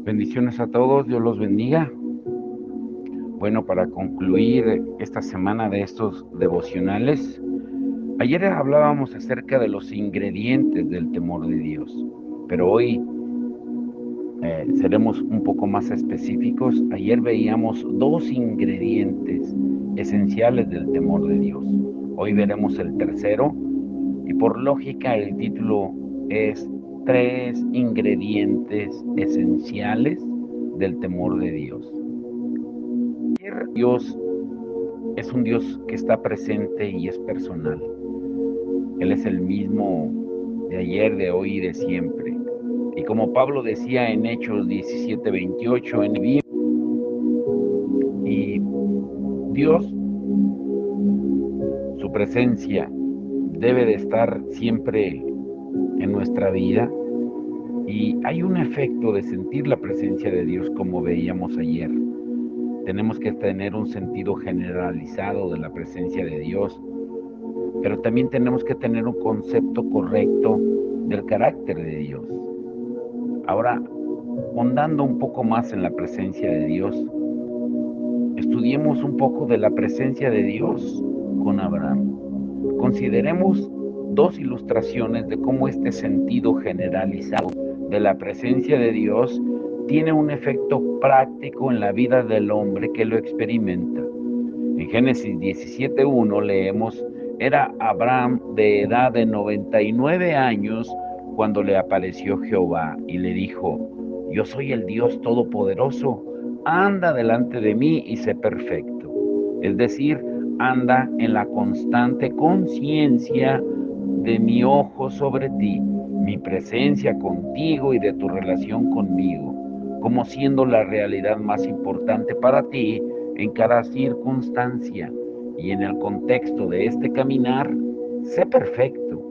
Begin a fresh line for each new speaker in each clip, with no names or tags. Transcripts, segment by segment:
Bendiciones a todos, Dios los bendiga. Bueno, para concluir esta semana de estos devocionales, ayer hablábamos acerca de los ingredientes del temor de Dios, pero hoy seremos un poco más específicos. Ayer veíamos dos ingredientes esenciales del temor de Dios. Hoy veremos el tercero y por lógica el título es tres ingredientes esenciales del temor de Dios. Dios es un Dios que está presente y es personal. Él es el mismo de ayer, de hoy y de siempre. Y como Pablo decía en Hechos 17:28, y Dios, su presencia debe de estar siempre en nuestra vida. Y hay un efecto de sentir la presencia de Dios como veíamos ayer. Tenemos que tener un sentido generalizado de la presencia de Dios, pero también tenemos que tener un concepto correcto del carácter de Dios. Ahora, ahondando un poco más en la presencia de Dios, estudiemos un poco de la presencia de Dios con Abraham. Consideremos dos ilustraciones de cómo este sentido generalizado de la presencia de Dios tiene un efecto práctico en la vida del hombre que lo experimenta. En Génesis 17:1 leemos: era Abraham de edad de 99 años cuando le apareció Jehová y le dijo: yo soy el Dios Todopoderoso, anda delante de mí y sé perfecto. Es decir, anda en la constante conciencia de mi ojo sobre ti, mi presencia contigo y de tu relación conmigo, como siendo la realidad más importante para ti en cada circunstancia. Y en el contexto de este caminar, sé perfecto.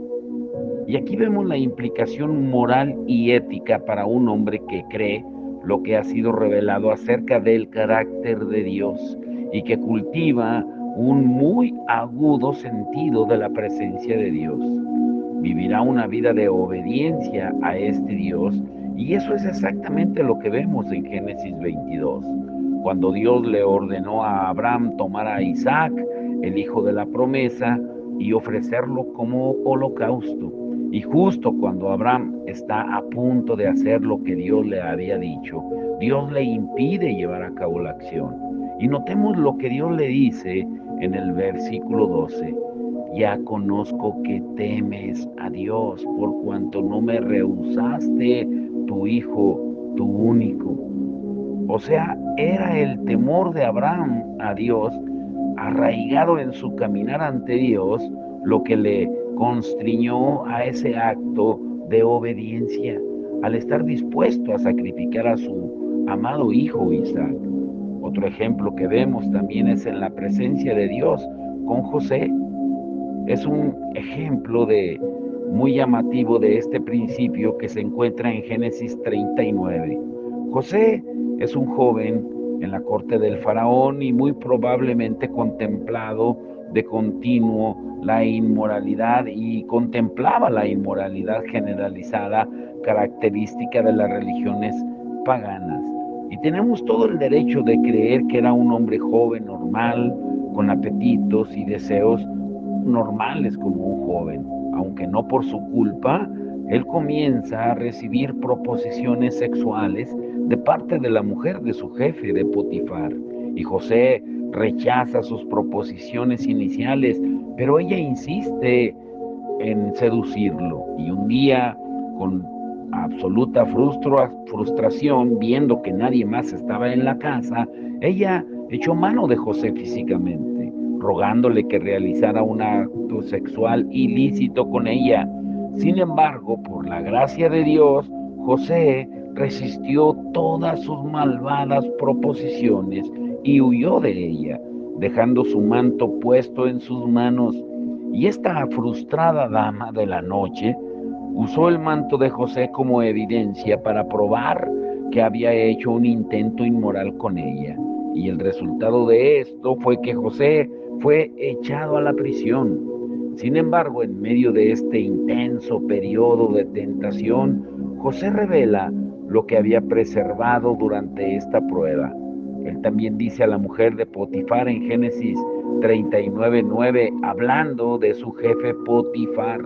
Y aquí vemos la implicación moral y ética para un hombre que cree lo que ha sido revelado acerca del carácter de Dios y que cultiva un muy agudo sentido de la presencia de Dios. Vivirá una vida de obediencia a este Dios, y eso es exactamente lo que vemos en Génesis 22, cuando Dios le ordenó a Abraham tomar a Isaac, el hijo de la promesa, y ofrecerlo como holocausto. Y justo cuando Abraham está a punto de hacer lo que Dios le había dicho, Dios le impide llevar a cabo la acción. Y notemos lo que Dios le dice en el versículo 12: ya conozco que temes a Dios, por cuanto no me rehusaste tu hijo, tu único. O sea, era el temor de Abraham a Dios, arraigado en su caminar ante Dios, lo que le constriñó a ese acto de obediencia, al estar dispuesto a sacrificar a su amado hijo Isaac. Otro ejemplo que vemos también es en la presencia de Dios con José. Es un ejemplo muy llamativo de este principio que se encuentra en Génesis 39. José es un joven en la corte del faraón y muy probablemente contemplado de continuo la inmoralidad, y contemplaba la inmoralidad generalizada característica de las religiones paganas. Y tenemos todo el derecho de creer que era un hombre joven, normal, con apetitos y deseos normales como un joven. Aunque no por su culpa, él comienza a recibir proposiciones sexuales de parte de la mujer de su jefe, de Potifar. Y José rechaza sus proposiciones iniciales, pero ella insiste en seducirlo. Y un día, con absoluta frustración, viendo que nadie más estaba en la casa, ella echó mano de José físicamente, rogándole que realizara un acto sexual ilícito con ella. Sin embargo, por la gracia de Dios, José resistió todas sus malvadas proposiciones y huyó de ella, dejando su manto puesto en sus manos. Y esta frustrada dama de la noche usó el manto de José como evidencia para probar que había hecho un intento inmoral con ella. Y el resultado de esto fue que José fue echado a la prisión. Sin embargo, en medio de este intenso periodo de tentación, José revela lo que había preservado durante esta prueba. Él también dice a la mujer de Potifar en Génesis 39:9, hablando de su jefe Potifar: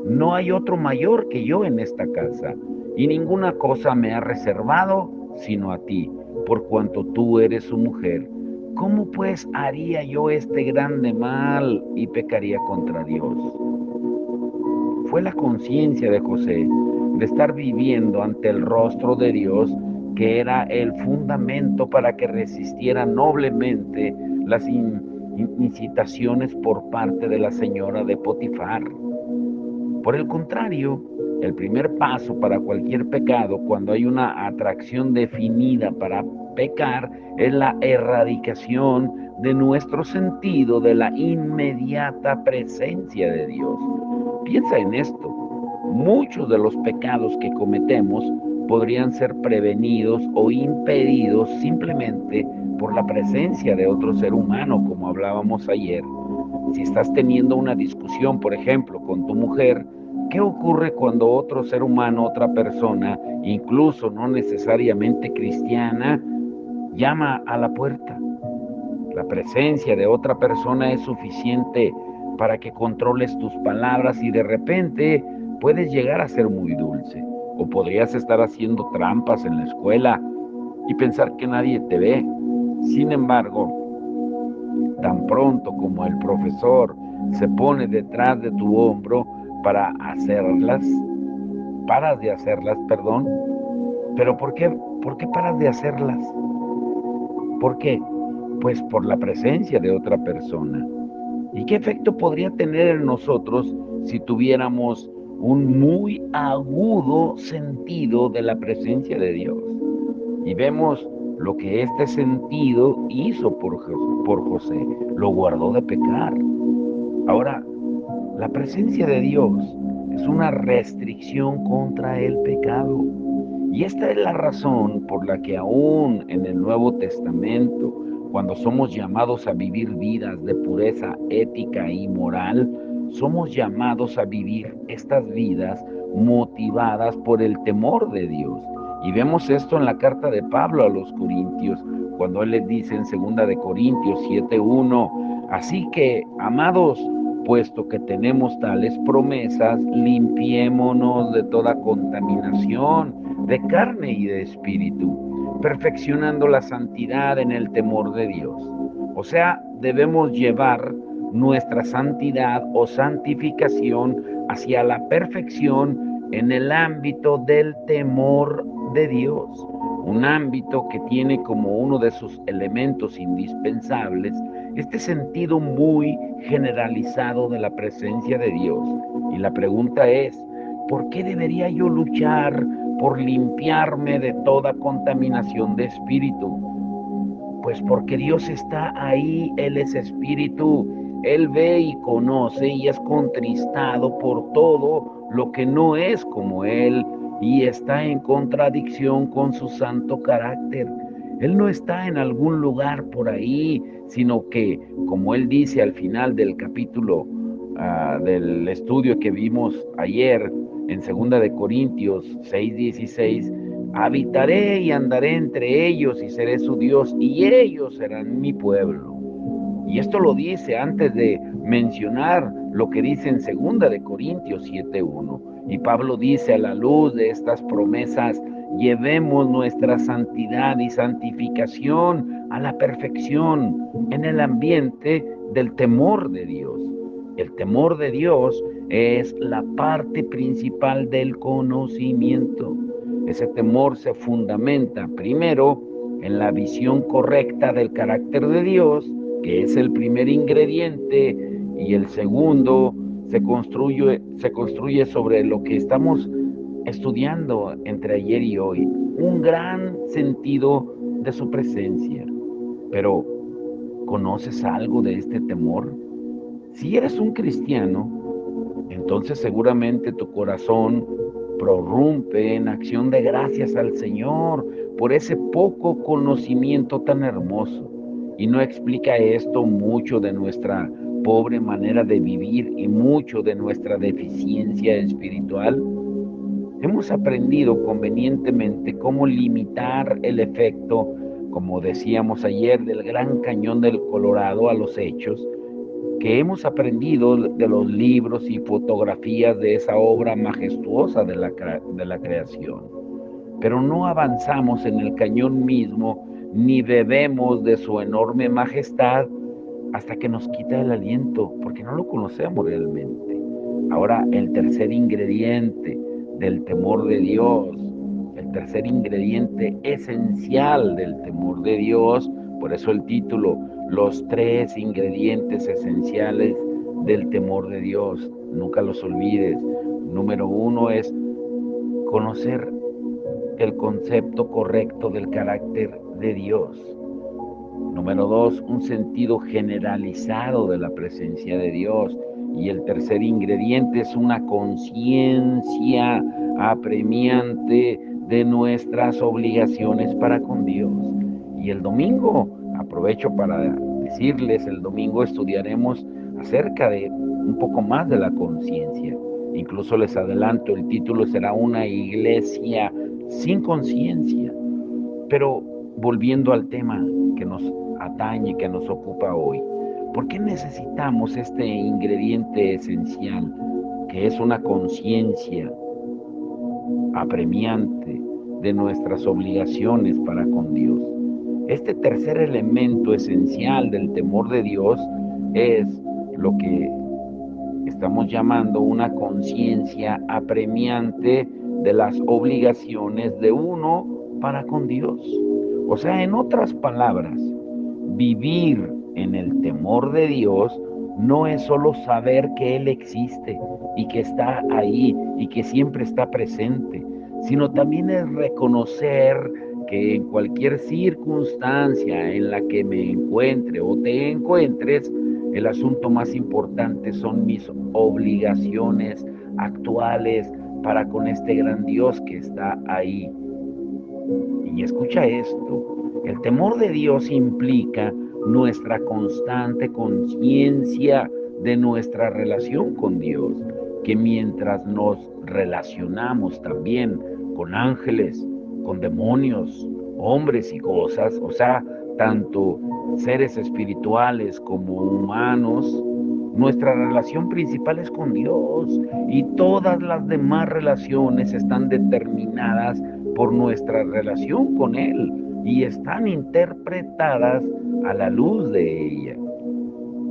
no hay otro mayor que yo en esta casa, y ninguna cosa me ha reservado sino a ti, por cuanto tú eres su mujer. ¿Cómo pues haría yo este grande mal y pecaría contra Dios? Fue la conciencia de José de estar viviendo ante el rostro de Dios que era el fundamento para que resistiera noblemente las incitaciones por parte de la señora de Potifar. Por el contrario, el primer paso para cualquier pecado, cuando hay una atracción definida para pecar, es la erradicación de nuestro sentido de la inmediata presencia de Dios. Piensa en esto. Muchos de los pecados que cometemos podrían ser prevenidos o impedidos simplemente por la presencia de otro ser humano, como hablábamos ayer. Si estás teniendo una discusión, por ejemplo, con tu mujer, ¿qué ocurre cuando otro ser humano, otra persona, incluso no necesariamente cristiana, llama a la puerta? La presencia de otra persona es suficiente para que controles tus palabras y de repente puedes llegar a ser muy dulce. O podrías estar haciendo trampas en la escuela y pensar que nadie te ve. Sin embargo, tan pronto como el profesor se pone detrás de tu hombro para paras de hacerlas, perdón. ¿Pero por qué paras de hacerlas? ¿Por qué? Pues por la presencia de otra persona. ¿Y qué efecto podría tener en nosotros si tuviéramos un muy agudo sentido de la presencia de Dios? Y vemos lo que este sentido hizo por José, lo guardó de pecar. Ahora, la presencia de Dios es una restricción contra el pecado. Y esta es la razón por la que aún en el Nuevo Testamento, cuando somos llamados a vivir vidas de pureza ética y moral, somos llamados a vivir estas vidas motivadas por el temor de Dios. Y vemos esto en la carta de Pablo a los Corintios, cuando él les dice en 2 Corintios 7:1, así que, amados, puesto que tenemos tales promesas, limpiémonos de toda contaminación de carne y de espíritu, perfeccionando la santidad en el temor de Dios. O sea, debemos llevar nuestra santidad o santificación hacia la perfección en el ámbito del temor de Dios, un ámbito que tiene como uno de sus elementos indispensables este sentido muy generalizado de la presencia de Dios. Y la pregunta es, ¿por qué debería yo luchar por limpiarme de toda contaminación de espíritu? Pues porque Dios está ahí, Él es espíritu, Él ve y conoce y es contristado por todo lo que no es como Él y está en contradicción con su santo carácter. Él no está en algún lugar por ahí, sino que, como Él dice al final del capítulo del estudio que vimos ayer en 2 Corintios 6:16, habitaré y andaré entre ellos y seré su Dios y ellos serán mi pueblo. Y esto lo dice antes de mencionar lo que dice en 2 Corintios 7:1. Y Pablo dice, a la luz de estas promesas, llevemos nuestra santidad y santificación a la perfección en el ambiente del temor de Dios. El temor de Dios es la parte principal del conocimiento. Ese temor se fundamenta primero en la visión correcta del carácter de Dios, que es el primer ingrediente, y el segundo se construye sobre lo que estamos estudiando entre ayer y hoy, un gran sentido de su presencia. Pero, ¿conoces algo de este temor? Si eres un cristiano, entonces seguramente tu corazón prorrumpe en acción de gracias al Señor por ese poco conocimiento tan hermoso. ¿Y no explica esto mucho de nuestra pobre manera de vivir y mucho de nuestra deficiencia espiritual? Hemos aprendido convenientemente cómo limitar el efecto, como decíamos ayer, del Gran Cañón del Colorado a los hechos, que hemos aprendido de los libros y fotografías de esa obra majestuosa de la creación. Pero no avanzamos en el cañón mismo, ni bebemos de su enorme majestad hasta que nos quita el aliento, porque no lo conocemos realmente. Ahora, el tercer ingrediente del temor de Dios, el tercer ingrediente esencial del temor de Dios, por eso el título, los tres ingredientes esenciales del temor de Dios, nunca los olvides. Número uno es conocer el concepto correcto del carácter de Dios. Número dos, un sentido generalizado de la presencia de Dios. Y el tercer ingrediente es una conciencia apremiante de nuestras obligaciones para con Dios. Y el domingo, aprovecho para decirles, el domingo estudiaremos acerca de un poco más de la conciencia. Incluso les adelanto, el título será Una iglesia sin conciencia. Pero volviendo al tema que nos atañe, que nos ocupa hoy, ¿por qué necesitamos este ingrediente esencial, que es una conciencia apremiante de nuestras obligaciones para con Dios? Este tercer elemento esencial del temor de Dios es lo que estamos llamando una conciencia apremiante de las obligaciones de uno para con Dios. O sea, en otras palabras, vivir en el temor de Dios no es solo saber que Él existe y que está ahí y que siempre está presente, sino también es reconocer que en cualquier circunstancia en la que me encuentre o te encuentres, el asunto más importante son mis obligaciones actuales para con este gran Dios que está ahí. Y escucha esto, el temor de Dios implica nuestra constante conciencia de nuestra relación con Dios, que mientras nos relacionamos también con ángeles, con demonios, hombres y cosas, o sea, tanto seres espirituales como humanos, nuestra relación principal es con Dios y todas las demás relaciones están determinadas por nuestra relación con Él y están interpretadas a la luz de ella.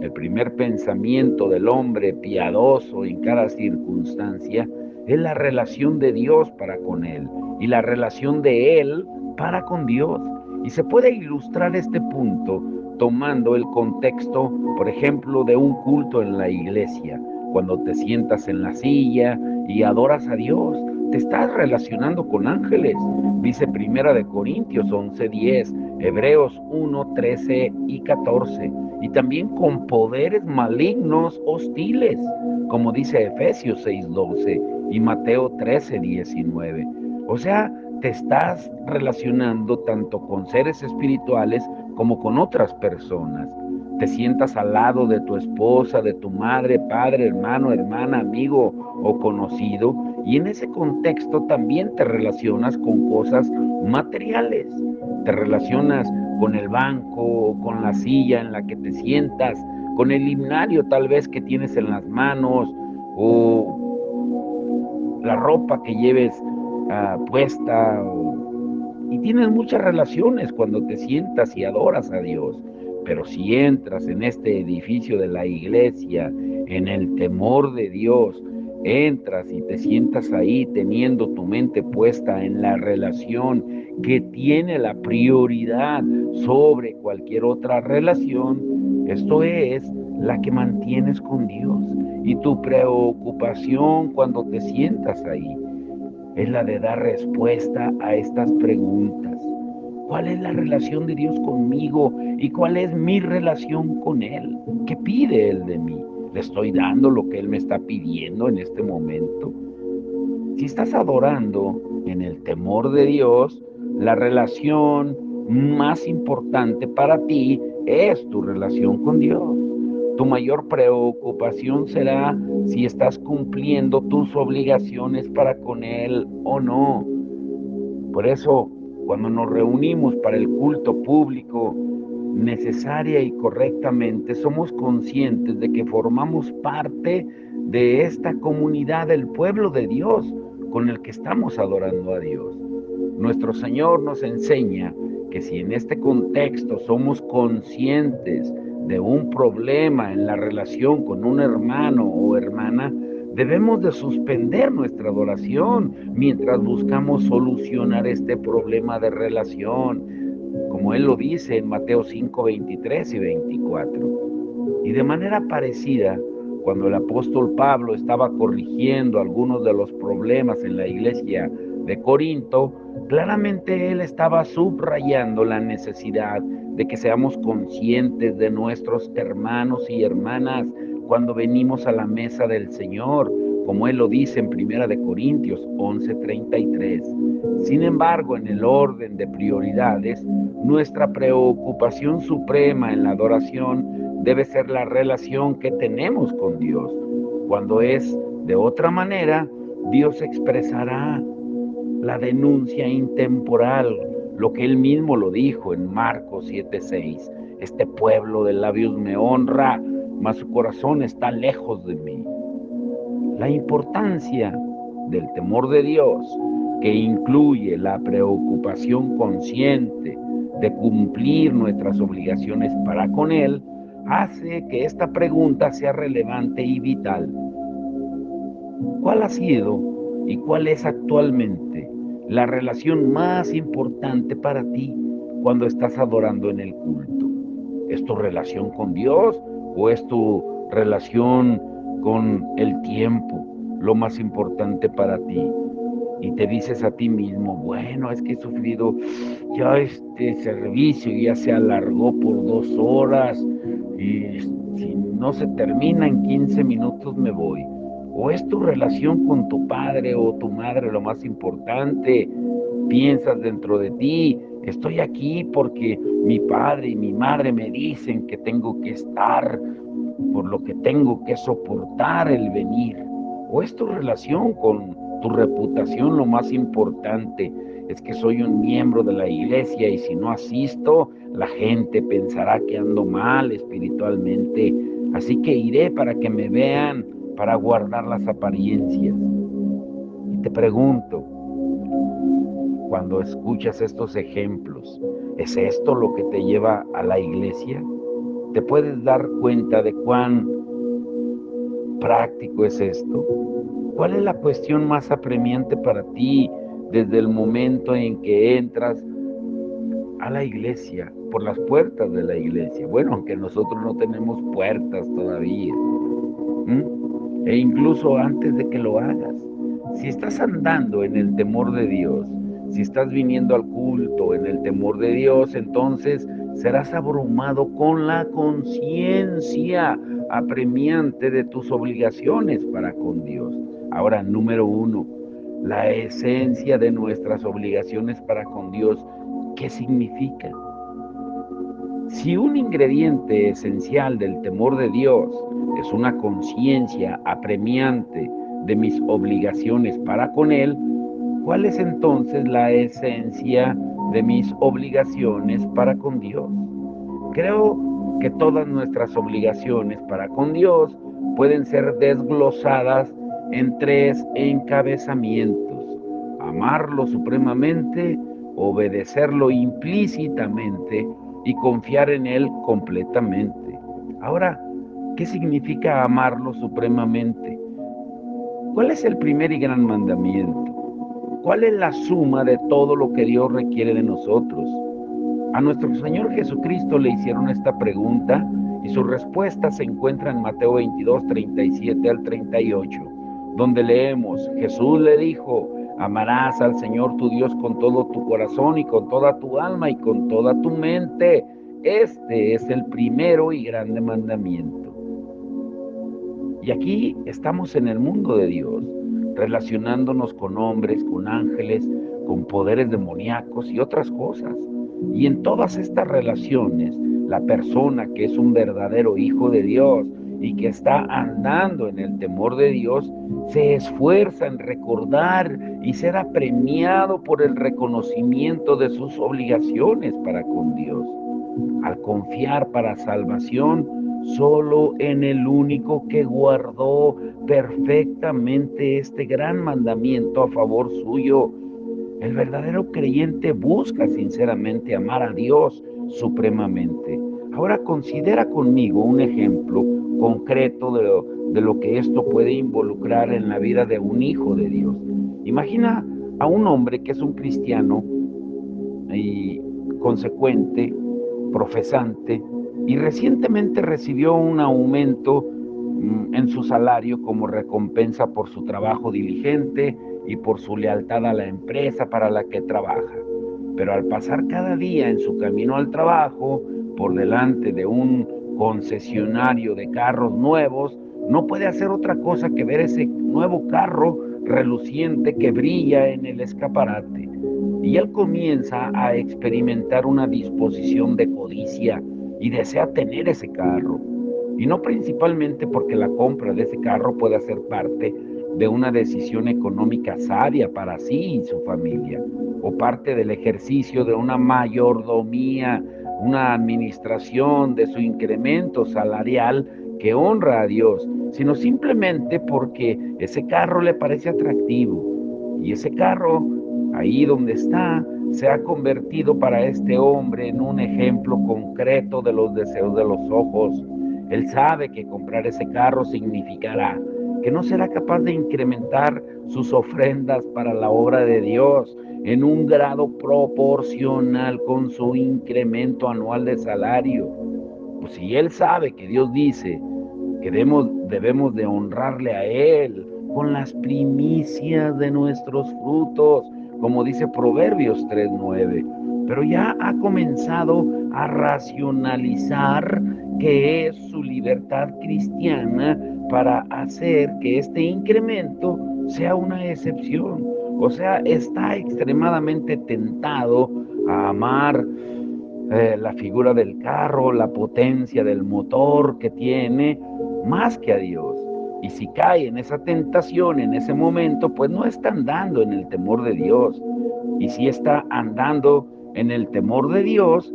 El primer pensamiento del hombre piadoso en cada circunstancia es la relación de Dios para con Él y la relación de Él para con Dios. Y se puede ilustrar este punto tomando el contexto, por ejemplo, de un culto en la iglesia. Cuando te sientas en la silla y adoras a Dios, te estás relacionando con ángeles. Dice Primera de Corintios 11:10, Hebreos 1:13 y 14. Y también con poderes malignos hostiles, como dice Efesios 6:12 y Mateo 13:19. O sea, te estás relacionando tanto con seres espirituales como con otras personas. Te sientas al lado de tu esposa, de tu madre, padre, hermano, hermana, amigo o conocido, y en ese contexto también te relacionas con cosas materiales. Te relacionas con el banco, con la silla en la que te sientas, con el himnario tal vez que tienes en las manos, o la ropa que lleves puesta, y tienes muchas relaciones cuando te sientas y adoras a Dios. Pero si entras en este edificio de la iglesia, en el temor de Dios, entras y te sientas ahí teniendo tu mente puesta en la relación que tiene la prioridad sobre cualquier otra relación, esto es la que mantienes con Dios. Y tu preocupación cuando te sientas ahí es la de dar respuesta a estas preguntas. ¿Cuál es la relación de Dios conmigo y cuál es mi relación con Él? ¿Qué pide Él de mí? ¿Le estoy dando lo que Él me está pidiendo en este momento? Si estás adorando en el temor de Dios, la relación más importante para ti es tu relación con Dios. Tu mayor preocupación será si estás cumpliendo tus obligaciones para con Él o no. Por eso, cuando nos reunimos para el culto público, necesaria y correctamente, somos conscientes de que formamos parte de esta comunidad del pueblo de Dios con el que estamos adorando a Dios. Nuestro Señor nos enseña que si en este contexto somos conscientes de un problema en la relación con un hermano o hermana, debemos de suspender nuestra adoración mientras buscamos solucionar este problema de relación, como Él lo dice en Mateo 5, 23 y 24. Y de manera parecida, cuando el apóstol Pablo estaba corrigiendo algunos de los problemas en la iglesia de Corinto, claramente él estaba subrayando la necesidad de que seamos conscientes de nuestros hermanos y hermanas cuando venimos a la mesa del Señor, como él lo dice en 1 Corintios 11:33. Sin embargo, en el orden de prioridades, nuestra preocupación suprema en la adoración debe ser la relación que tenemos con Dios. Cuando es de otra manera, Dios expresará la denuncia intemporal, lo que Él mismo lo dijo en Marcos 7:6. Este pueblo de labios me honra, mas su corazón está lejos de mí. La importancia del temor de Dios, que incluye la preocupación consciente de cumplir nuestras obligaciones para con Él, hace que esta pregunta sea relevante y vital. ¿Cuál ha sido y cuál es actualmente la relación más importante para ti cuando estás adorando en el culto? ¿Es tu relación con Dios o es tu relación con el tiempo lo más importante para ti? Y te dices a ti mismo, bueno, es que he sufrido, ya este servicio ya se alargó por 2 horas y si no se termina en 15 minutos me voy. ¿O es tu relación con tu padre o tu madre lo más importante? Piensas dentro de ti, estoy aquí porque mi padre y mi madre me dicen que tengo que estar, por lo que tengo que soportar el venir. ¿O es tu relación con tu reputación lo más importante? Es que soy un miembro de la iglesia y si no asisto, la gente pensará que ando mal espiritualmente. Así que iré para que me vean, para guardar las apariencias. Y te pregunto, cuando escuchas estos ejemplos, ¿es esto lo que te lleva a la iglesia? ¿Te puedes dar cuenta de cuán práctico es esto? ¿Cuál es la cuestión más apremiante para ti desde el momento en que entras a la iglesia, por las puertas de la iglesia? Bueno, aunque nosotros no tenemos puertas todavía. E incluso antes de que lo hagas, si estás andando en el temor de Dios, si estás viniendo al culto en el temor de Dios, entonces serás abrumado con la conciencia apremiante de tus obligaciones para con Dios. Ahora, número 1, la esencia de nuestras obligaciones para con Dios, ¿qué significa? Si un ingrediente esencial del temor de Dios es una conciencia apremiante de mis obligaciones para con Él, ¿cuál es entonces la esencia de mis obligaciones para con Dios? Creo que todas nuestras obligaciones para con Dios pueden ser desglosadas en 3 encabezamientos: amarlo supremamente, obedecerlo implícitamente y confiar en Él completamente. Ahora, ¿qué significa amarlo supremamente? ¿Cuál es el primer y gran mandamiento? ¿Cuál es la suma de todo lo que Dios requiere de nosotros? A nuestro Señor Jesucristo le hicieron esta pregunta y su respuesta se encuentra en Mateo 22, 37 al 38, donde leemos: Jesús le dijo, amarás al Señor tu Dios con todo tu corazón y con toda tu alma y con toda tu mente. Este es el primero y grande mandamiento. Y aquí estamos en el mundo de Dios, relacionándonos con hombres, con ángeles, con poderes demoníacos y otras cosas. Y en todas estas relaciones la persona que es un verdadero hijo de Dios y que está andando en el temor de Dios, se esfuerza en recordar y ser apremiado por el reconocimiento de sus obligaciones para con Dios, al confiar para salvación solo en el único que guardó perfectamente este gran mandamiento a favor suyo. El verdadero creyente busca sinceramente amar a Dios supremamente. Ahora considera conmigo un ejemplo concreto de lo que esto puede involucrar en la vida de un hijo de Dios. Imagina a un hombre que es un cristiano y consecuente, profesante, y recientemente recibió un aumento en su salario como recompensa por su trabajo diligente y por su lealtad a la empresa para la que trabaja. Pero al pasar cada día en su camino al trabajo, por delante de un concesionario de carros nuevos, no puede hacer otra cosa que ver ese nuevo carro reluciente que brilla en el escaparate. Y él comienza a experimentar una disposición de codicia y desea tener ese carro. Y no principalmente porque la compra de ese carro pueda ser parte de una decisión económica sabia para sí y su familia, o parte del ejercicio de una mayordomía, una administración de su incremento salarial que honra a Dios, sino simplemente porque ese carro le parece atractivo. Y ese carro, ahí donde está, se ha convertido para este hombre en un ejemplo concreto de los deseos de los ojos. Él sabe que comprar ese carro significará que no será capaz de incrementar sus ofrendas para la obra de Dios en un grado proporcional con su incremento anual de salario. Pues si él sabe que Dios dice que debemos de honrarle a Él con las primicias de nuestros frutos, como dice Proverbios 3:9, pero ya ha comenzado a racionalizar que es su libertad cristiana para hacer que este incremento sea una excepción. O sea, está extremadamente tentado a amar la figura del carro, la potencia del motor que tiene, más que a Dios. Y si cae en esa tentación en ese momento, pues no está andando en el temor de Dios. Y si está andando en el temor de Dios,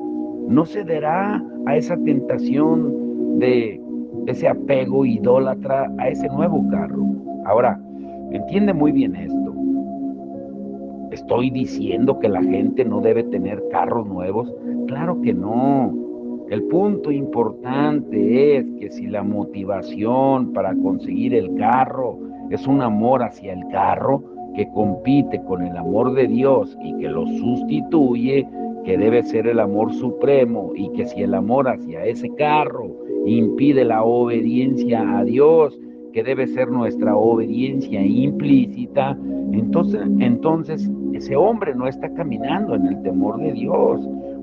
no cederá a esa tentación de ese apego idólatra a ese nuevo carro. Ahora, entiende muy bien esto. ¿Estoy diciendo que la gente no debe tener carros nuevos? Claro que no. El punto importante es que si la motivación para conseguir el carro es un amor hacia el carro que compite con el amor de Dios y que lo sustituye, que debe ser el amor supremo, y que si el amor hacia ese carro impide la obediencia a Dios, que debe ser nuestra obediencia implícita, entonces ese hombre no está caminando en el temor de Dios.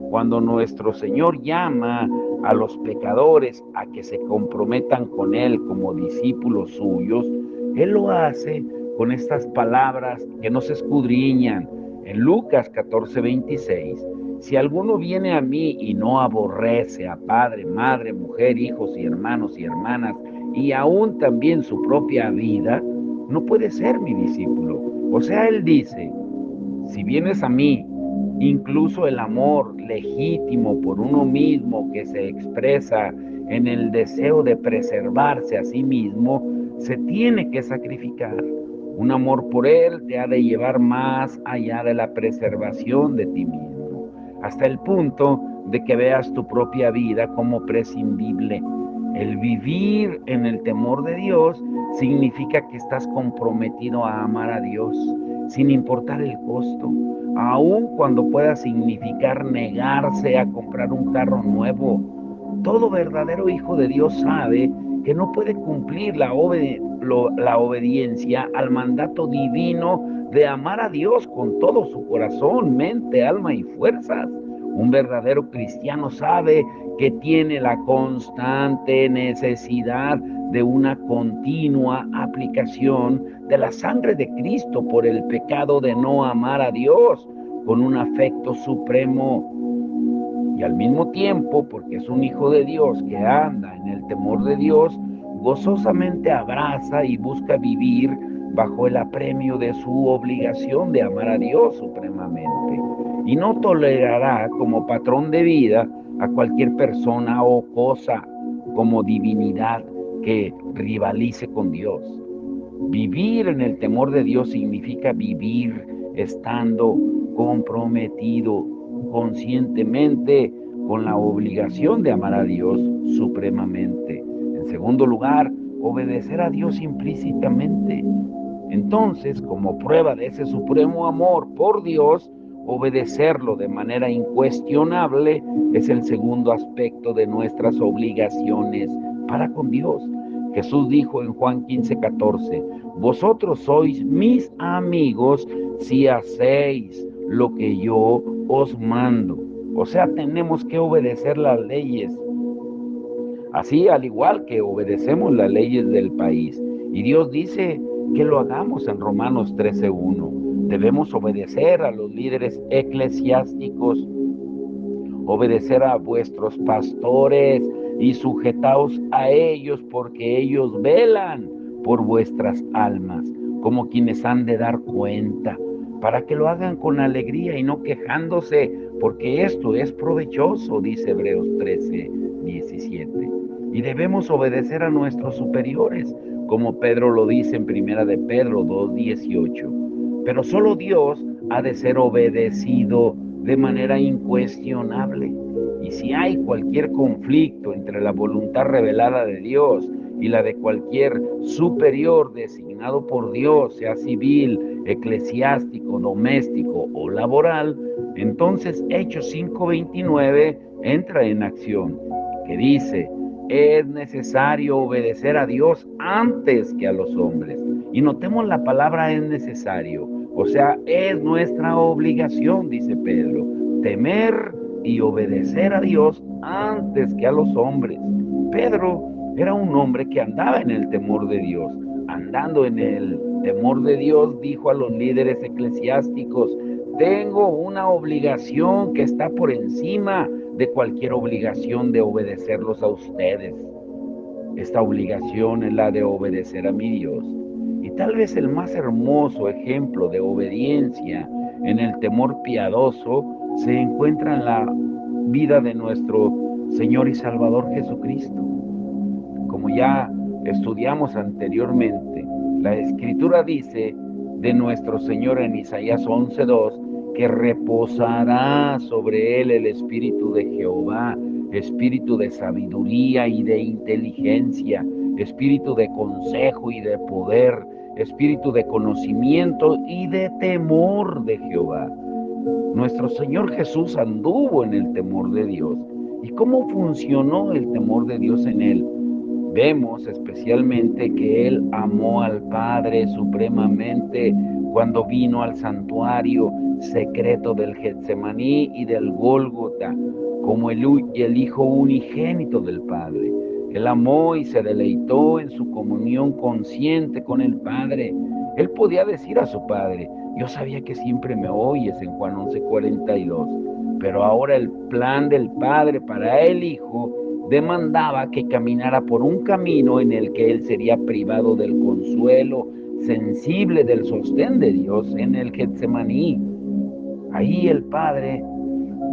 Cuando nuestro Señor llama a los pecadores a que se comprometan con Él como discípulos suyos, Él lo hace con estas palabras que nos escudriñan. En Lucas 14:26, si alguno viene a mí y no aborrece a padre, madre, mujer, hijos y hermanos y hermanas, y aún también su propia vida, no puede ser mi discípulo. O sea, Él dice, si vienes a mí, incluso el amor legítimo por uno mismo que se expresa en el deseo de preservarse a sí mismo, se tiene que sacrificar. Un amor por Él te ha de llevar más allá de la preservación de ti mismo, hasta el punto de que veas tu propia vida como prescindible. El vivir en el temor de Dios significa que estás comprometido a amar a Dios, sin importar el costo, aun cuando pueda significar negarse a comprar un carro nuevo. Todo verdadero hijo de Dios sabe que no puede cumplir la obediencia al mandato divino de amar a Dios con todo su corazón, mente, alma y fuerzas. Un verdadero cristiano sabe que tiene la constante necesidad de una continua aplicación de la sangre de Cristo por el pecado de no amar a Dios con un afecto supremo. Y al mismo tiempo, porque es un hijo de Dios que anda en el temor de Dios, gozosamente abraza y busca vivir bajo el apremio de su obligación de amar a Dios supremamente. Y no tolerará como patrón de vida a cualquier persona o cosa como divinidad que rivalice con Dios. Vivir en el temor de Dios significa vivir estando comprometido conscientemente con la obligación de amar a Dios supremamente. En segundo lugar, obedecer a Dios implícitamente. Entonces, como prueba de ese supremo amor por Dios, obedecerlo de manera incuestionable es el segundo aspecto de nuestras obligaciones para con Dios. Jesús dijo en Juan 15:14, vosotros sois mis amigos si hacéis lo que yo os mando. O sea, tenemos que obedecer las leyes, así al igual que obedecemos las leyes del país. Y Dios dice que lo hagamos en Romanos 13:1. Debemos obedecer a los líderes eclesiásticos, obedecer a vuestros pastores y sujetaos a ellos porque ellos velan por vuestras almas, como quienes han de dar cuenta, para que lo hagan con alegría y no quejándose, porque esto es provechoso, dice Hebreos 13:17. Y debemos obedecer a nuestros superiores, como Pedro lo dice en Primera de Pedro 2:18. Pero solo Dios ha de ser obedecido de manera incuestionable. Y si hay cualquier conflicto entre la voluntad revelada de Dios y la de cualquier superior designado por Dios, sea civil, eclesiástico, doméstico o laboral, entonces Hechos 5:29 entra en acción, que dice, es necesario obedecer a Dios antes que a los hombres. Y notemos la palabra es necesario, o sea, es nuestra obligación, dice Pedro, temer y obedecer a Dios antes que a los hombres. Pedro era un hombre que andaba en el temor de Dios. Andando en el temor de Dios, dijo a los líderes eclesiásticos, tengo una obligación que está por encima de cualquier obligación de obedecerlos a ustedes. Esta obligación es la de obedecer a mi Dios. Y tal vez el más hermoso ejemplo de obediencia en el temor piadoso se encuentra en la vida de nuestro Señor y Salvador Jesucristo. Como ya estudiamos anteriormente, la Escritura dice de nuestro Señor en Isaías 11:2 que reposará sobre él el Espíritu de Jehová, espíritu de sabiduría y de inteligencia, espíritu de consejo y de poder, espíritu de conocimiento y de temor de Jehová. Nuestro Señor Jesús anduvo en el temor de Dios. ¿Y cómo funcionó el temor de Dios en él? Vemos especialmente que él amó al Padre supremamente cuando vino al santuario secreto del Getsemaní y del Gólgota, como el Hijo unigénito del Padre. Él amó y se deleitó en su comunión consciente con el Padre. Él podía decir a su Padre, yo sabía que siempre me oyes en Juan 11:42, pero ahora el plan del Padre para el Hijo demandaba que caminara por un camino en el que él sería privado del consuelo sensible del sostén de Dios en el Getsemaní. Ahí el Padre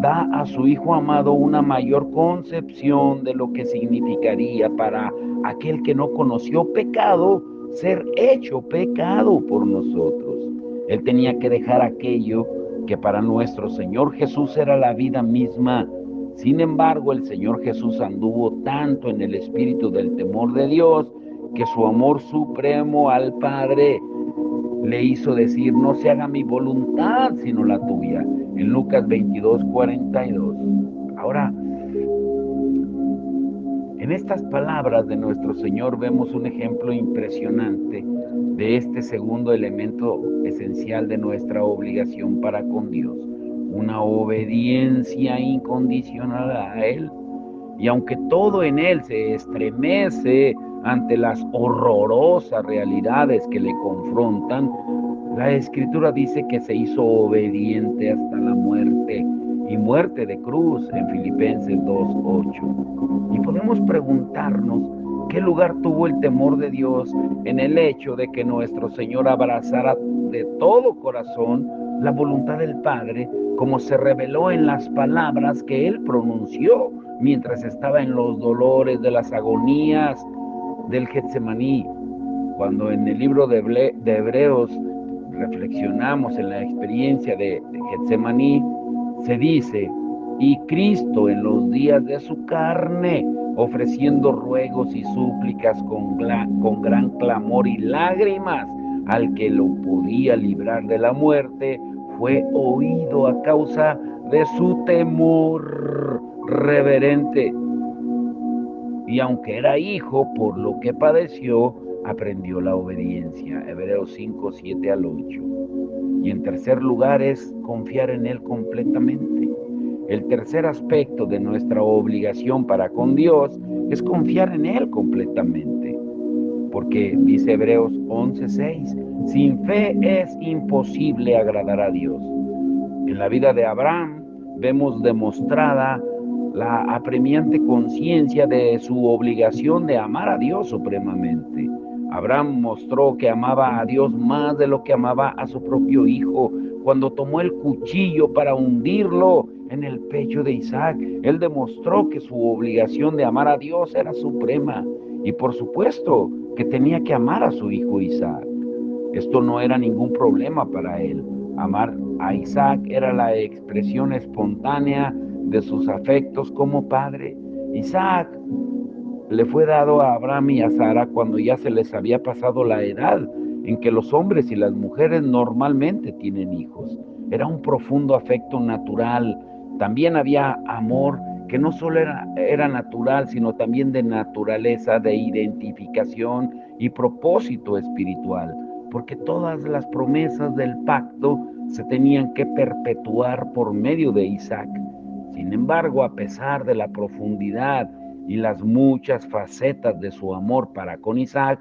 da a su Hijo amado una mayor concepción de lo que significaría para aquel que no conoció pecado ser hecho pecado por nosotros. Él tenía que dejar aquello que para nuestro Señor Jesús era la vida misma. Sin embargo, el Señor Jesús anduvo tanto en el espíritu del temor de Dios que su amor supremo al Padre le hizo decir, no se haga mi voluntad sino la tuya, en Lucas 22:42. Ahora, en estas palabras de nuestro Señor vemos un ejemplo impresionante de este segundo elemento esencial de nuestra obligación para con Dios, una obediencia incondicional a Él. Y aunque todo en Él se estremece ante las horrorosas realidades que le confrontan, la Escritura dice que se hizo obediente hasta la muerte y muerte de cruz en Filipenses 2:8. Y podemos preguntarnos qué lugar tuvo el temor de Dios en el hecho de que nuestro Señor abrazara de todo corazón la voluntad del Padre, como se reveló en las palabras que Él pronunció mientras estaba en los dolores de las agonías del Getsemaní. Cuando en el libro de Hebreos reflexionamos en la experiencia de Getsemaní, se dice: y Cristo en los días de su carne, ofreciendo ruegos y súplicas con gran clamor y lágrimas al que lo podía librar de la muerte, fue oído a causa de su temor reverente. Y aunque era hijo, por lo que padeció, aprendió la obediencia. Hebreos 5:7-8. Y en tercer lugar es confiar en Él completamente. El tercer aspecto de nuestra obligación para con Dios es confiar en Él completamente. Porque dice Hebreos 11:6, sin fe es imposible agradar a Dios. En la vida de Abraham vemos demostrada la apremiante conciencia de su obligación de amar a Dios supremamente. Abraham mostró que amaba a Dios más de lo que amaba a su propio hijo. Cuando tomó el cuchillo para hundirlo en el pecho de Isaac, él demostró que su obligación de amar a Dios era suprema. Y por supuesto que tenía que amar a su hijo Isaac. Esto no era ningún problema para él. Amar a Isaac era la expresión espontánea de sus afectos como padre. Isaac le fue dado a Abraham y a Sara cuando ya se les había pasado la edad en que los hombres y las mujeres normalmente tienen hijos. Era un profundo afecto natural. También había amor que no solo era natural, sino también de naturaleza, de identificación y propósito espiritual, porque todas las promesas del pacto se tenían que perpetuar por medio de Isaac. Sin embargo, a pesar de la profundidad y las muchas facetas de su amor para con Isaac,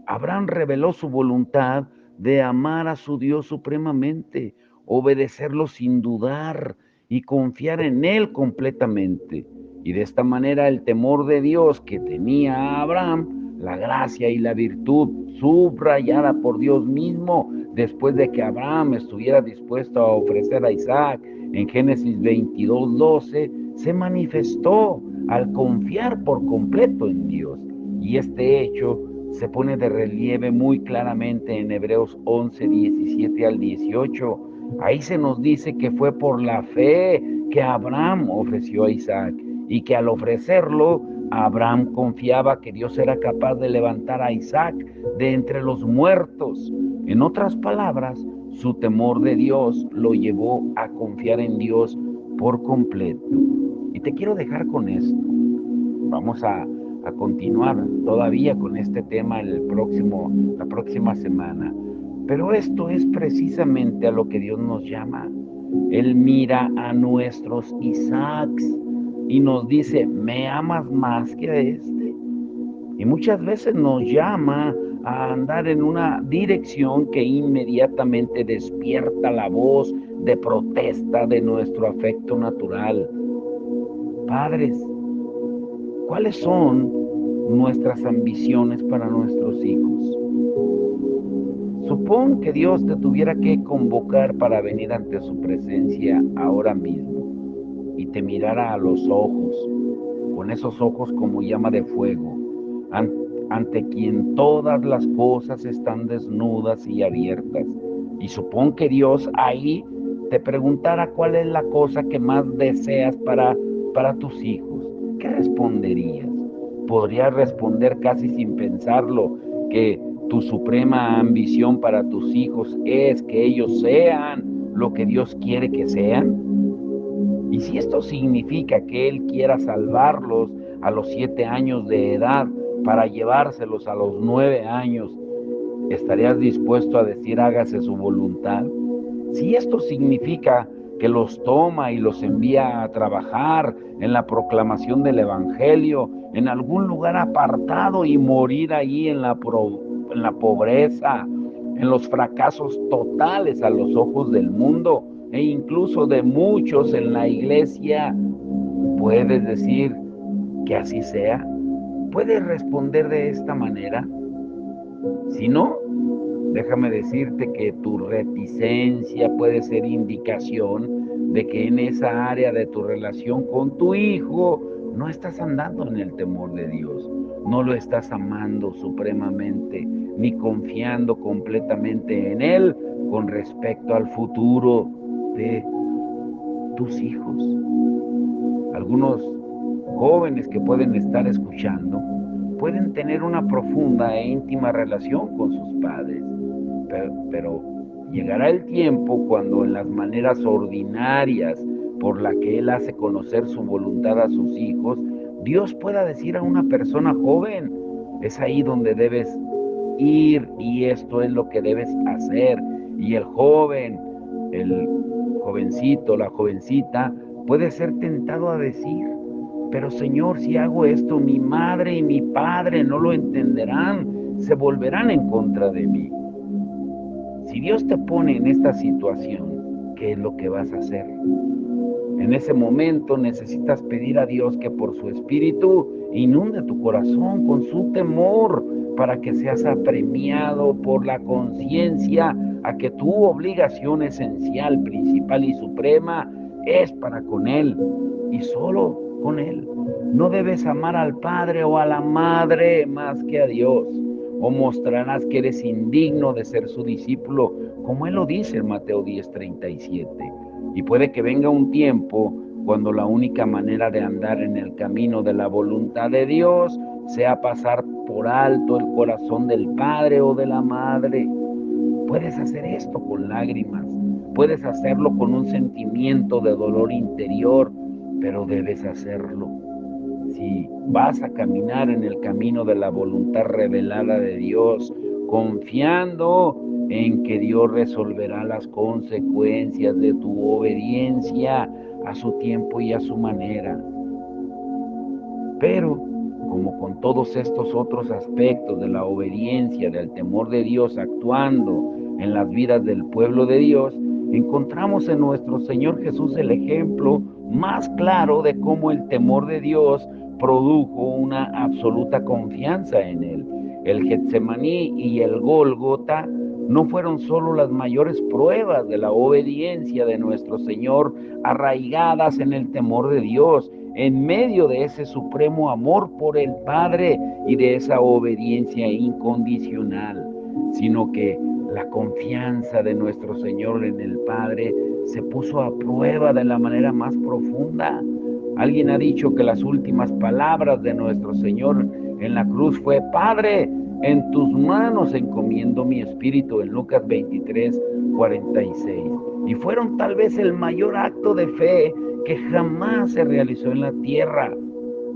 Abraham reveló su voluntad de amar a su Dios supremamente, obedecerlo sin dudar y confiar en Él completamente. Y de esta manera el temor de Dios que tenía Abraham, la gracia y la virtud subrayada por Dios mismo, después de que Abraham estuviera dispuesto a ofrecer a Isaac en Génesis 22:12, se manifestó al confiar por completo en Dios. Y este hecho se pone de relieve muy claramente en Hebreos 11:17-18. Ahí se nos dice que fue por la fe que Abraham ofreció a Isaac y que al ofrecerlo, Abraham confiaba que Dios era capaz de levantar a Isaac de entre los muertos. En otras palabras, su temor de Dios lo llevó a confiar en Dios por completo. Y te quiero dejar con esto. Vamos a continuar todavía con este tema la próxima semana. Pero esto es precisamente a lo que Dios nos llama. Él mira a nuestros Isaacs y nos dice: ¿me amas más que a este? Y muchas veces nos llama a andar en una dirección que inmediatamente despierta la voz de protesta de nuestro afecto natural. Padres, ¿cuáles son nuestras ambiciones para nuestros hijos? Supón que Dios te tuviera que convocar para venir ante su presencia ahora mismo y te mirara a los ojos, con esos ojos como llama de fuego, ante quien todas las cosas están desnudas y abiertas. Y supón que Dios ahí te preguntara cuál es la cosa que más deseas para tus hijos. ¿Qué responderías? Podrías responder casi sin pensarlo que tu suprema ambición para tus hijos es que ellos sean lo que Dios quiere que sean. Y si esto significa que Él quiera salvarlos a los 7 años de edad para llevárselos a los 9 años, ¿estarías dispuesto a decir hágase su voluntad? Si esto significa que los toma y los envía a trabajar en la proclamación del Evangelio, en algún lugar apartado y morir ahí en la pobreza, en los fracasos totales a los ojos del mundo, e incluso de muchos en la iglesia, ¿puedes decir que así sea? ¿Puedes responder de esta manera? Si no, déjame decirte que tu reticencia puede ser indicación de que en esa área de tu relación con tu hijo no estás andando en el temor de Dios, no lo estás amando supremamente, ni confiando completamente en Él con respecto al futuro de tus hijos. Algunos jóvenes que pueden estar escuchando pueden tener una profunda e íntima relación con sus padres, pero llegará el tiempo cuando en las maneras ordinarias por la que Él hace conocer su voluntad a sus hijos, Dios pueda decir a una persona joven, es ahí donde debes ir y esto es lo que debes hacer. Y el joven, el jovencito, la jovencita, puede ser tentado a decir, pero Señor, si hago esto, mi madre y mi padre no lo entenderán, se volverán en contra de mí. Si Dios te pone en esta situación, ¿qué es lo que vas a hacer? En ese momento necesitas pedir a Dios que por su Espíritu inunde tu corazón con su temor para que seas apremiado por la conciencia a que tu obligación esencial, principal y suprema es para con Él y solo con Él. No debes amar al Padre o a la Madre más que a Dios, o mostrarás que eres indigno de ser su discípulo, como Él lo dice en Mateo 10:37. Y puede que venga un tiempo cuando la única manera de andar en el camino de la voluntad de Dios sea pasar por alto el corazón del Padre o de la Madre. Puedes hacer esto con lágrimas, puedes hacerlo con un sentimiento de dolor interior, pero debes hacerlo. Si vas a caminar en el camino de la voluntad revelada de Dios, confiando en que Dios resolverá las consecuencias de tu obediencia a su tiempo y a su manera. Pero, como con todos estos otros aspectos de la obediencia, del temor de Dios actuando en las vidas del pueblo de Dios, encontramos en nuestro Señor Jesús el ejemplo más claro de cómo el temor de Dios produjo una absoluta confianza en Él. El Getsemaní y el Gólgota no fueron solo las mayores pruebas de la obediencia de nuestro Señor arraigadas en el temor de Dios, en medio de ese supremo amor por el Padre y de esa obediencia incondicional, sino que la confianza de nuestro Señor en el Padre se puso a prueba de la manera más profunda. Alguien ha dicho que las últimas palabras de nuestro Señor en la cruz fue: Padre, en tus manos encomiendo mi espíritu, en Lucas 23:46. Y fueron tal vez el mayor acto de fe que jamás se realizó en la tierra.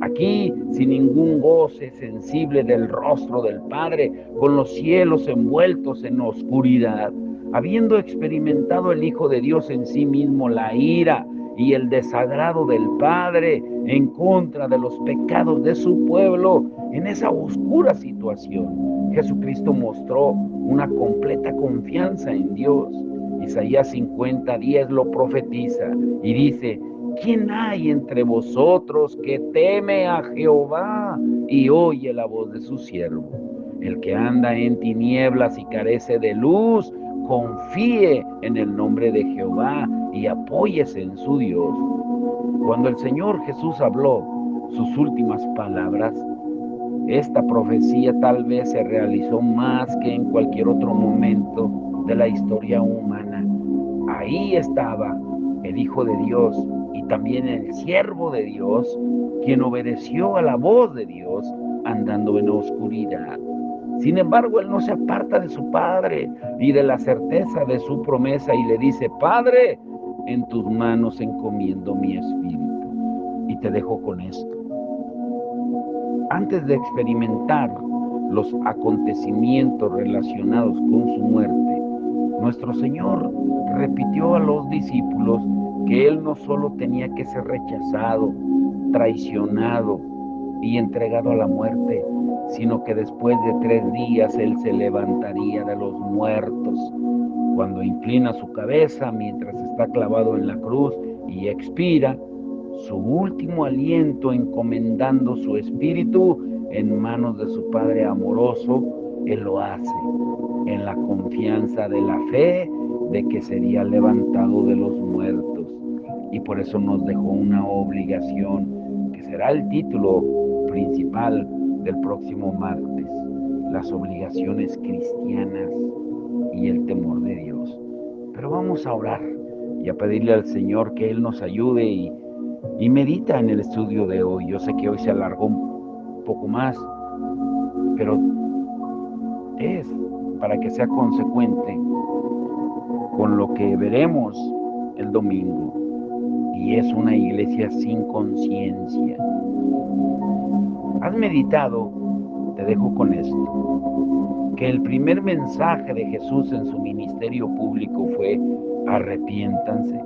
Aquí, sin ningún goce sensible del rostro del Padre, con los cielos envueltos en oscuridad, habiendo experimentado el Hijo de Dios en sí mismo la ira y el desagrado del Padre en contra de los pecados de su pueblo, en esa oscura situación, Jesucristo mostró una completa confianza en Dios. Isaías 50:10 lo profetiza y dice: ¿quién hay entre vosotros que teme a Jehová y oye la voz de su siervo? El que anda en tinieblas y carece de luz, confíe en el nombre de Jehová y apóyese en su Dios. Cuando el Señor Jesús habló sus últimas palabras, esta profecía tal vez se realizó más que en cualquier otro momento de la historia humana. Ahí estaba el Hijo de Dios y también el siervo de Dios, quien obedeció a la voz de Dios andando en oscuridad. Sin embargo, él no se aparta de su Padre y de la certeza de su promesa y le dice: Padre, en tus manos encomiendo mi espíritu. Y te dejo con esto. Antes de experimentar los acontecimientos relacionados con su muerte, nuestro Señor repitió a los discípulos que Él no solo tenía que ser rechazado, traicionado y entregado a la muerte, sino que después de 3 días Él se levantaría de los muertos. cuando inclina su cabeza mientras está clavado en la cruz y expira su último aliento encomendando su espíritu en manos de su Padre amoroso, Él lo hace en la confianza de la fe de que sería levantado de los muertos. Y por eso nos dejó una obligación, que será el título principal del próximo martes: las obligaciones cristianas y el temor de Dios. Pero vamos a orar y a pedirle al Señor que Él nos ayude y medita en el estudio de hoy. Yo sé que hoy se alargó un poco más, pero es para que sea consecuente con lo que veremos el domingo, y es una iglesia sin conciencia. ¿Has meditado? Te dejo con esto, que el primer mensaje de Jesús en su ministerio público fue: arrepiéntanse,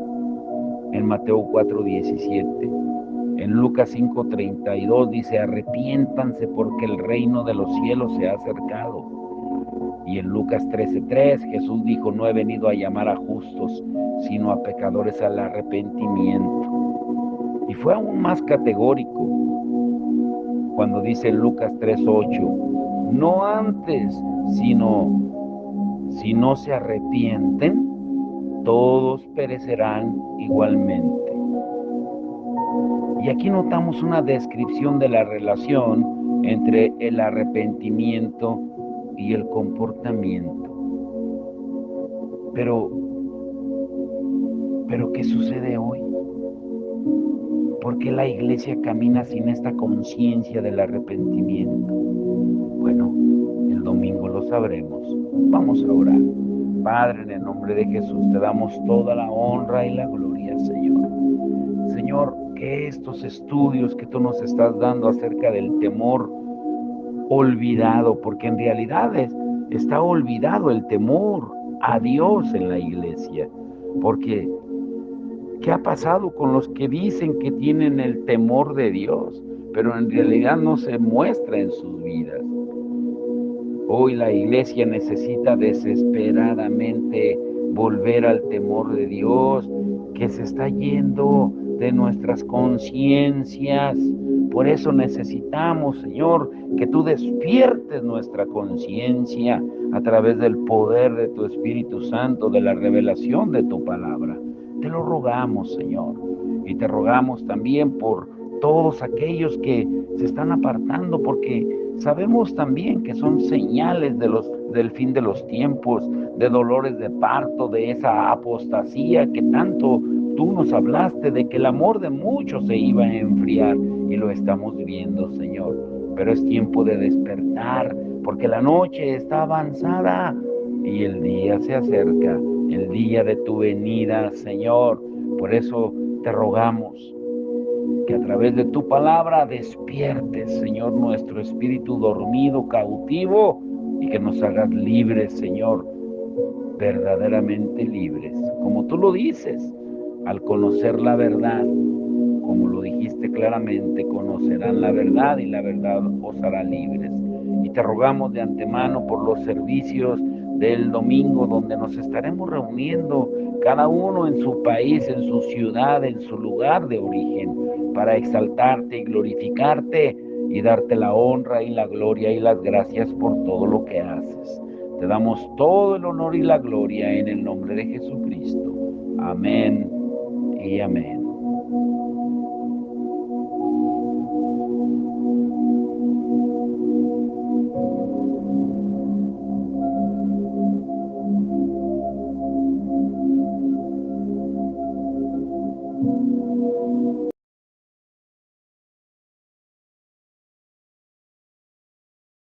en Mateo 4:17. En Lucas 5:32 dice: arrepiéntanse porque el reino de los cielos se ha acercado. Y en Lucas 13:3 Jesús dijo: no he venido a llamar a justos, sino a pecadores al arrepentimiento. Y fue aún más categórico cuando dice en Lucas 3:8: no antes, sino si no se arrepienten, todos perecerán igualmente. Y aquí notamos una descripción de la relación entre el arrepentimiento y el comportamiento. Pero ¿qué sucede hoy? ¿Por qué la iglesia camina sin esta conciencia del arrepentimiento? Bueno, el domingo lo sabremos. Vamos a orar. Padre, en el nombre de Jesús, te damos toda la honra y la gloria, Señor. Señor, que estos estudios que tú nos estás dando acerca del temor olvidado, porque en realidad está olvidado el temor a Dios en la iglesia, porque ¿qué ha pasado con los que dicen que tienen el temor de Dios, pero en realidad no se muestra en sus vidas? Hoy la iglesia necesita desesperadamente volver al temor de Dios, que se está yendo de nuestras conciencias. Por eso necesitamos, Señor, que tú despiertes nuestra conciencia a través del poder de tu Espíritu Santo, de la revelación de tu palabra. Te lo rogamos, Señor, y te rogamos también por todos aquellos que se están apartando, porque sabemos también que son señales del fin de los tiempos, de dolores de parto, de esa apostasía que tanto tú nos hablaste, de que el amor de muchos se iba a enfriar, y lo estamos viendo, Señor. Pero es tiempo de despertar, porque la noche está avanzada y el día se acerca, el día de tu venida, Señor. Por eso te rogamos que a través de tu palabra despiertes, Señor, nuestro espíritu dormido, cautivo, y que nos hagas libres, Señor, verdaderamente libres. Como tú lo dices, al conocer la verdad, como lo dijiste claramente, conocerán la verdad y la verdad os hará libres. Y te rogamos de antemano por los servicios del domingo, donde nos estaremos reuniendo cada uno en su país, en su ciudad, en su lugar de origen, para exaltarte y glorificarte y darte la honra y la gloria y las gracias por todo lo que haces. Te damos todo el honor y la gloria en el nombre de Jesucristo. Amén y amén.